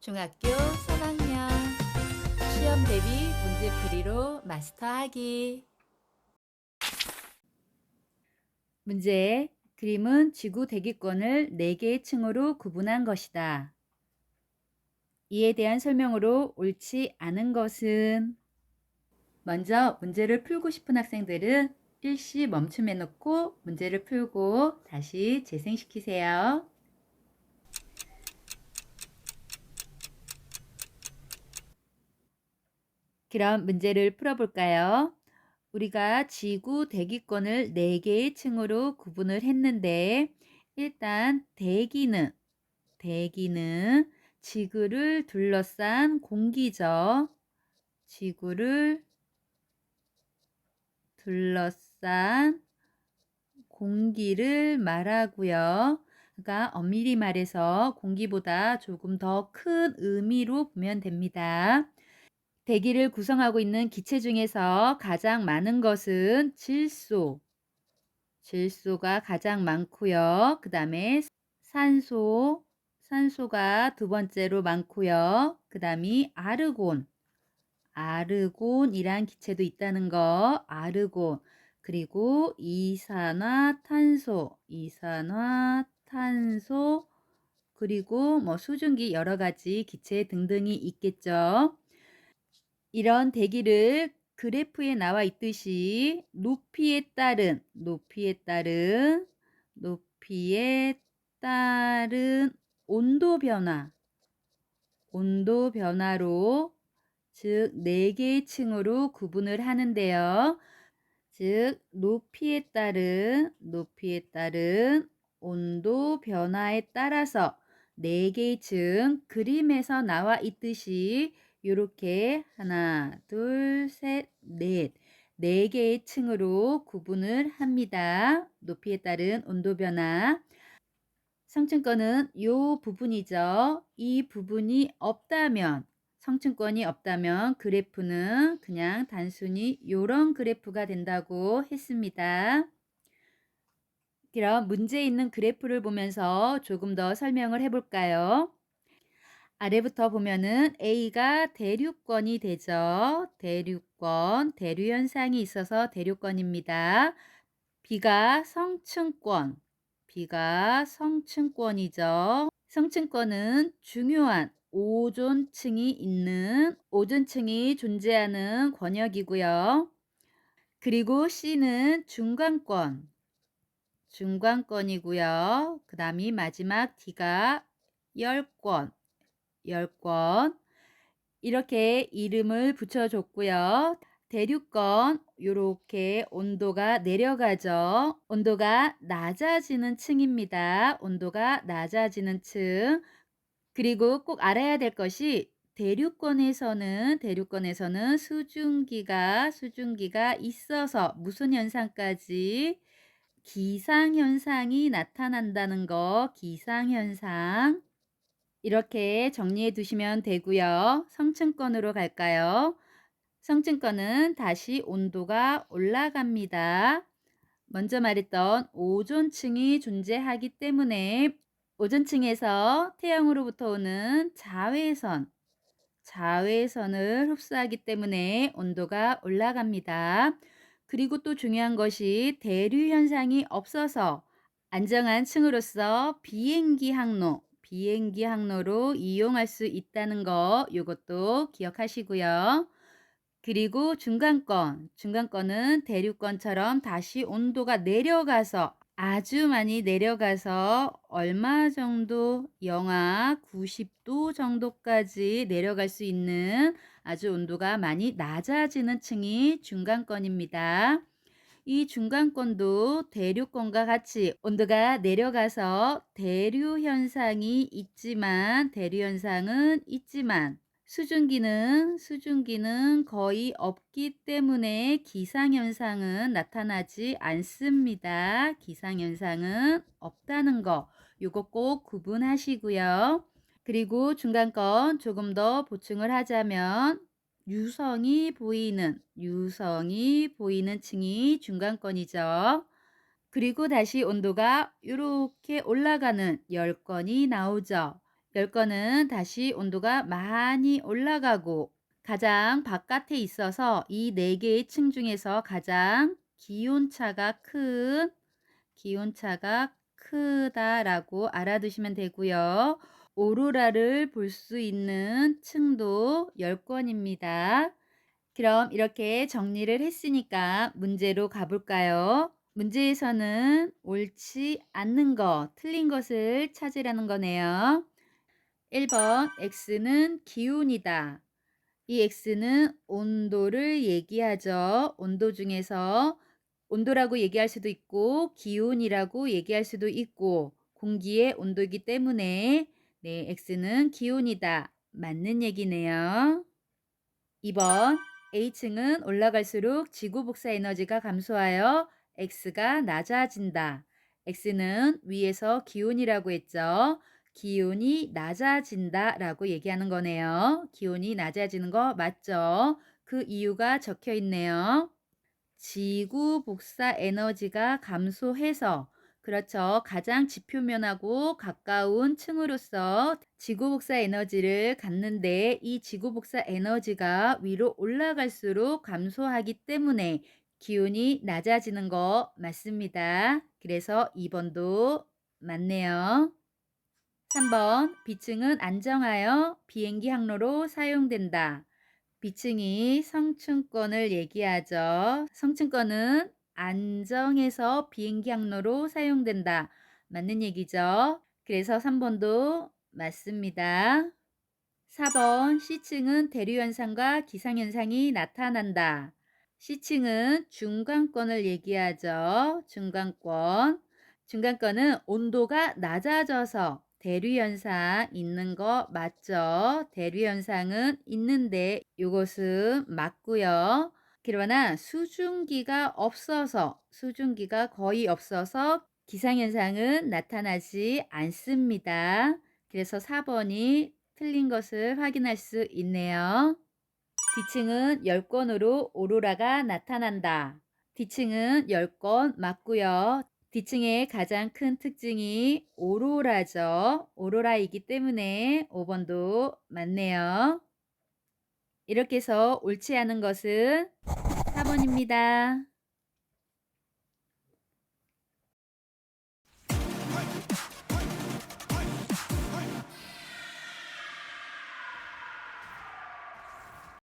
중학교 3학년 시험 대비 문제풀이로 마스터하기. 문제. 그림은 지구 대기권을 4개의 층으로 구분한 것이다. 이에 대한 설명으로 옳지 않은 것은? 먼저 문제를 풀고 싶은 학생들은 일시 멈춤해 놓고 문제를 풀고 다시 재생시키세요. 그럼 문제를 풀어볼까요? 우리가 지구 대기권을 4개의 층으로 구분을 했는데 일단 대기는 지구를 둘러싼 공기죠. 지구를 둘러싼 공기를 말하고요. 그러니까 엄밀히 말해서 공기보다 조금 더 큰 의미로 보면 됩니다. 대기를 구성하고 있는 기체 중에서 가장 많은 것은 질소가 가장 많고요. 그 다음에 산소가 두 번째로 많고요. 그 다음이 아르곤이란 기체도 있다는 거, 아르곤. 그리고 이산화탄소, 그리고 뭐 수증기 여러 가지 기체 등등이 있겠죠. 이런 대기를 그래프에 나와 있듯이 높이에 따른 온도 변화로 즉 4개의 층으로 구분을 하는데요. 즉 높이에 따른 온도 변화에 따라서 4개의 층 그림에서 나와 있듯이 이렇게 하나, 둘, 셋, 넷, 4개의 층으로 구분을 합니다. 높이에 따른 온도 변화. 성층권은 이 부분이죠. 이 부분이 없다면, 성층권이 없다면 그래프는 그냥 단순히 이런 그래프가 된다고 했습니다. 그럼 문제에 있는 그래프를 보면서 조금 더 설명을 해볼까요? 아래부터 보면은 A가 대류권이 되죠. 대류현상이 있어서 대류권입니다. B가 성층권이죠. 성층권은 중요한 오존층이 존재하는 권역이고요. 그리고 C는 중간권이고요. 그 다음이 마지막 D가 열권. 이렇게 이름을 붙여줬고요. 대류권 이렇게 온도가 내려가죠. 온도가 낮아지는 층입니다. 온도가 낮아지는 층. 그리고 꼭 알아야 될 것이 대류권에서는 수증기가 있어서 무슨 현상까지? 기상현상이 나타난다는 거, 기상현상. 이렇게 정리해 두시면 되고요. 성층권으로 갈까요? 성층권은 다시 온도가 올라갑니다. 먼저 말했던 오존층이 존재하기 때문에 오존층에서 태양으로부터 오는 자외선을 흡수하기 때문에 온도가 올라갑니다. 그리고 또 중요한 것이 대류 현상이 없어서 안정한 층으로서 비행기 항로로 이용할 수 있다는 거 이것도 기억하시고요. 그리고 중간권은 대류권처럼 다시 온도가 내려가서 아주 많이 내려가서 얼마 정도 영하 90도 정도까지 내려갈 수 있는 아주 온도가 많이 낮아지는 층이 중간권입니다. 이 중간권도 대류권과 같이 온도가 내려가서 대류 현상은 있지만 수증기는 거의 없기 때문에 기상현상은 나타나지 않습니다. 기상현상은 없다는 거, 요거 꼭 구분하시고요. 그리고 중간권 조금 더 보충을 하자면 유성이 보이는 층이 중간권이죠. 그리고 다시 온도가 이렇게 올라가는 열권이 나오죠. 열건은 다시 온도가 많이 올라가고 가장 바깥에 있어서 이 네 개의 층 중에서 가장 기온차가 크다라고 알아두시면 되고요. 오로라를 볼 수 있는 층도 10건입니다. 그럼 이렇게 정리를 했으니까 문제로 가볼까요? 문제에서는 옳지 않는 것, 틀린 것을 찾으라는 거네요. 1번 X는 기온이다. 이 X는 온도를 얘기하죠. 온도 중에서 온도라고 얘기할 수도 있고 기온이라고 얘기할 수도 있고 공기의 온도이기 때문에 네, X는 기온이다. 맞는 얘기네요. 2번 H층은 올라갈수록 지구 복사 에너지가 감소하여 X가 낮아진다. X는 위에서 기온이라고 했죠. 기온이 낮아진다 라고 얘기하는 거네요. 기온이 낮아지는 거 맞죠? 그 이유가 적혀 있네요. 지구 복사 에너지가 감소해서 그렇죠. 가장 지표면하고 가까운 층으로서 지구 복사 에너지를 갖는데 이 지구 복사 에너지가 위로 올라갈수록 감소하기 때문에 기온이 낮아지는 거 맞습니다. 그래서 2번도 맞네요. 3번 비층은 안정하여 비행기 항로로 사용된다. 비층이 성층권을 얘기하죠. 성층권은 안정해서 비행기 항로로 사용된다. 맞는 얘기죠. 그래서 3번도 맞습니다. 4번 C층은 대류현상과 기상현상이 나타난다. C층은 중간권을 얘기하죠. 중간권. 중간권은 온도가 낮아져서 대류현상 있는 거 맞죠? 대류현상은 있는데 이것은 맞고요. 그러나 수증기가 거의 없어서 기상현상은 나타나지 않습니다. 그래서 4번이 틀린 것을 확인할 수 있네요. D층은 10건으로 오로라가 나타난다. D층은 10건 맞고요. D층의 가장 큰 특징이 오로라죠. 오로라이기 때문에 5번도 맞네요. 이렇게 해서 옳지 않은 것은 4번입니다.